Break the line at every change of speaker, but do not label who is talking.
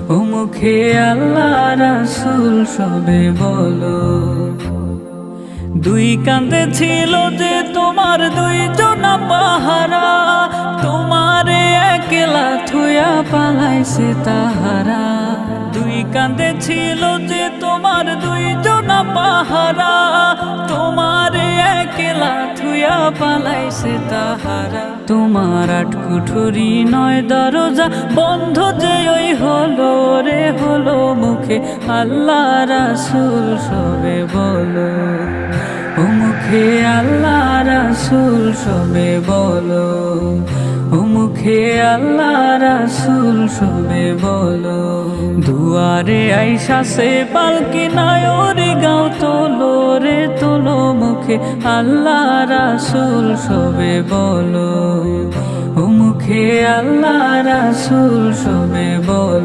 ও মুখে আল্লাহ রাসূল সবে বলো। দুই কাঁধে ছিল যে তোমার দুইজনা পাহারা, তোমারে একলা থুয়া পালাইছে তাহারা। দুই কাঁধে ছিল যে তোমার দুইজনা পাহারা, তোমারে একলা থুয়া পালাইছে তাহারা। তোমার আট কুঠুরি নয় দরজা বন্ধ যে ওই হলো রে হলো, মুখে আল্লাহ রাসূল সবে বলো। ও মুখে আল্লাহ রাসূল সবে বলো। ও মুখে আল্লাহ রাসূল সবে বলো। দুয়ারে আইসা সে পালকি নায়রে গাও তোলো রে তোলো, মুখে আল্লাহ রাসূল সবে বলো। ও মুখে আল্লাহ রাসূল সবে বলো।